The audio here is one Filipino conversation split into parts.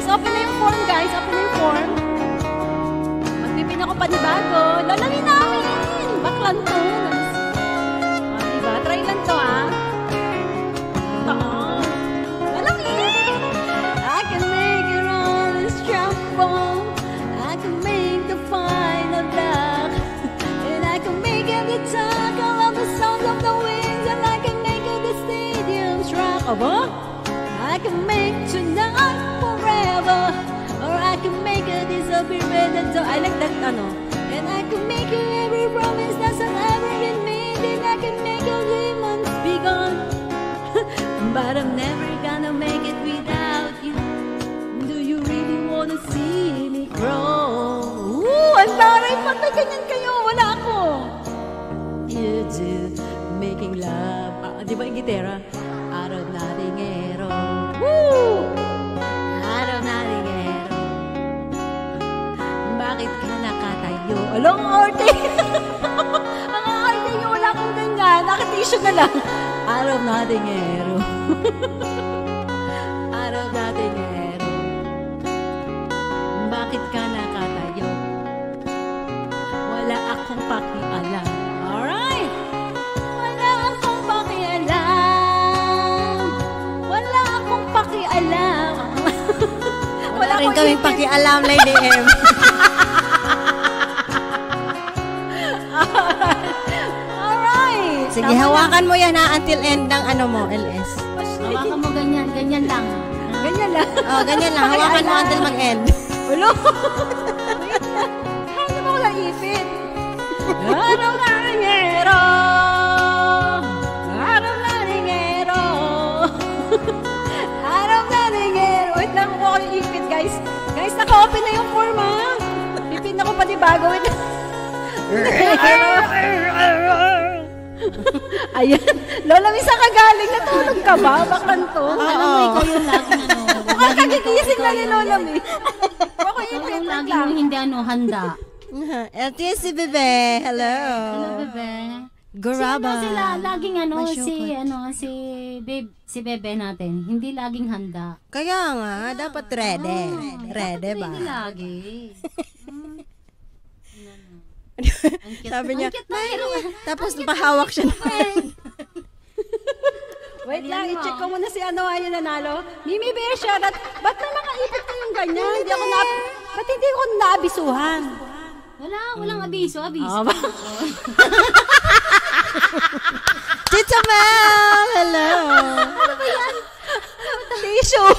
guys. Open na yung form, guys. Open na yung form. Magpipin ako panibago. Lalawin namin. Baklan to. Diba? Try lang to, ah. Lalawin. I can make it all this trouble. I can make the final duck. And I can make every talk. I love the sound of the wings. And I can make it the stadiums rock. Aba? I can make tonight forever. Or I can make it disappear. I like that, ano. And I can make you every promise that's ever been made. And I can make your demons be gone. But I'm never gonna make it without you. Do you really wanna see me grow? Ooh, ang taray, patay ganyan kayo. Wala ako. You do, making love. Di ba yung gitara? Out of nothing, ero. Woo! Out of nothing, ero. Bakit ka nakatayo? Along arte! Ang arte nyo, wala akong ganyan. Nakatisyo na lang. Out of nothing, ero. Out of nothing, ero. Bakit ka nakatayo? Wala akong pakialam. Alright! Wala akong pakialam. Wala akong pakialam. Wala rin kaming pakialam, Lady M. Alright! Sige, hawakan mo yan ha, until end ng ano mo, LS. Hawakan mo ganyan, ganyan lang. Ganyan lang. Oh, ganyan lang. Hawakan mo until mag-end. Ulo! Ano ba ko naipit? Araw na ringero! Araw na ringero! Araw na ringero! Wait lang ko ako ipit, guys. Guys, naka-open na yung form, ha? Pipin ako pati bago. Wait lang. Ayan. Lola, may saan ka galing? Natulog ka ba? Baklan to? Alam mo, ikaw yung laging ano. Mukhang kagigising na ni Lola, eh. Ako Ikaw ipit yung lang laging lang. yung hindi ano, handa. LTC bebe, hello. Hello, bebe. Guraba. Sino sila laging ano, Masyoko. si bebe natin. Hindi laging handa. Kaya nga, dapat ready. Ready ba? Hindi lagi. Sabi niya, Ang cute na meron. tapos napahawak siya na. Wait lang, i-check ko muna si ano yung nanalo. Mimi Bear, shoutout. Ba't may mga ipit ko yung ganyan? Ba't hindi ko naabisuhan? Walang abiso. Tita Mel, hello. Tissue.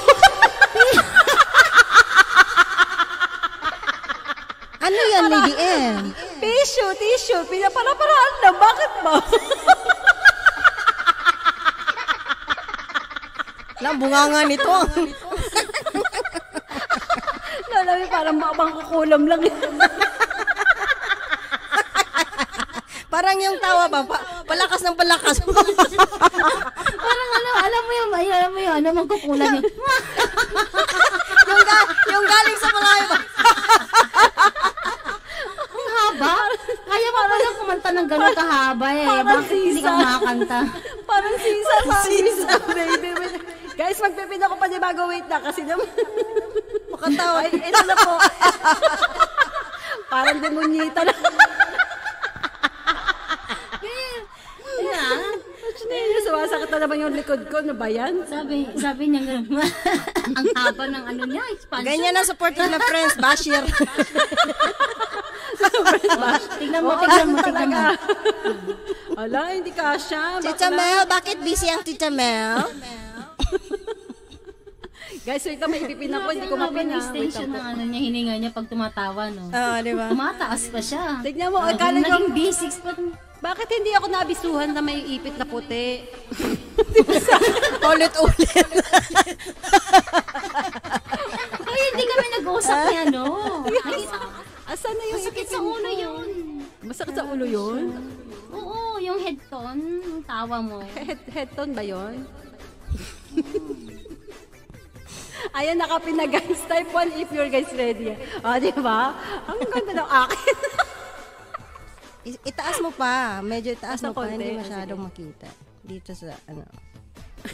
Ano yan, Lady M? Tissue. Pinapara-paraan na. Bakit ba? Lang, bunganga nito. Lalawi, parang bangkukulam lang. Parang yung tawa ba? Palakas ng palakas. Parang alam mo yung magkukulan yun. yung galing sa malayo ba? Ang haba. Kaya pa pala kumanta ng gano'n kahaba eh. Bakit hindi ka makakanta? Parang sisa. Baby. Guys, magpipin ako pa di bago. Wait na kasi naman. Makatawa. Ay, ito na po. Parang demonyita na. Sumasakit na naman yung likod ko. Ano ba yan? Sabi niya gano'n. Ang haba ng ano niya, expansion. Ganyan na supportive na friends, Bashir. Tignan mo. Ala, hindi kasha. Tita Mel, bakit busy ang Tita Mel? Guys, wait na, may ipipin ako. Hindi ko mapina. Extension ng ano niya, hininga niya pag tumatawa, no? Oo, di ba? Tumataas pa siya. Tignan mo, akala nyo, Naging B6 pa. bakit hindi ako nabisuhan na may ipit na puti? Ulit-ulit. Ay, hindi kami nag-uusap niya, no? Asan na yung Masakit ipit sa ulo yun. Masakit sa ulo yun? Oo, yung head tone, yung tawa mo. Head tone ba yun? Ayan, nakapin na guys. Type 1 if you're guys ready. O, di ba? Ang ganda ng akin. Itaas mo pa. Medyo itaas mo pa. konti. Hindi masyadong makita. Dito sa ano.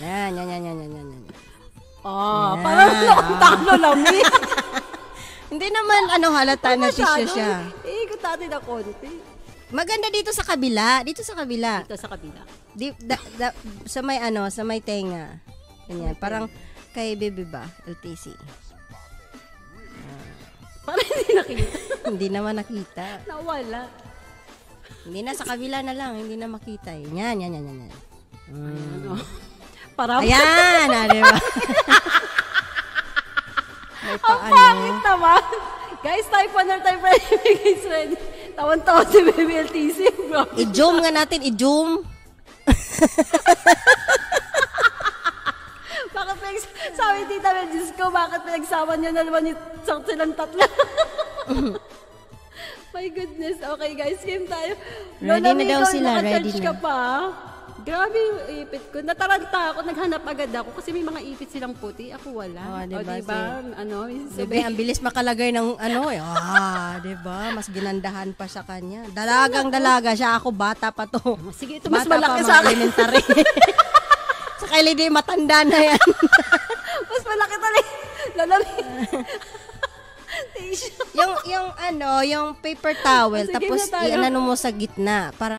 Yan. Parang nakutalo lami. Hindi naman halata na tissue siya. Ikot natin na konti. Maganda dito sa kabila. Dito sa kabila. Ito sa kabila. Sa may sa may tenga. Ganyan. Parang kay Bebe ba? LTC. Parang hindi nakita. Hindi naman nakita. Nawala. Hindi na, sa kabila na lang. Hindi na makita eh. Yan. Parang Ayan, di ba? May ang pangit naman. Guys, type 1 or type ready. Guys, ready. Tawan-tawan si Baby LTC. Bro. I-zoom nga natin, i-zoom. Bakit sabi tita Mel, Diyos ko, bakit pinagsama niyo na naman yung silang tatlo? My goodness. Okay guys, game tayo. Ready na daw sila, ready ka na. pa. Grabe yung ipit ko. Nataranta ako, naghanap agad ako kasi may mga ipit silang puti. Ako wala. Diba? Sabi, Ang bilis makalagay ng diba? Mas ginandahan pa sa kanya. Dalagang-dalaga siya, ako bata pa to. sige, ito mas Bata malaki pa, sa akin. elementary. Sa Kylie matanda na yan. Mas malaki talaga. Lalami. yung paper towel, Sige tapos na tayo. iano mo sa gitna. Para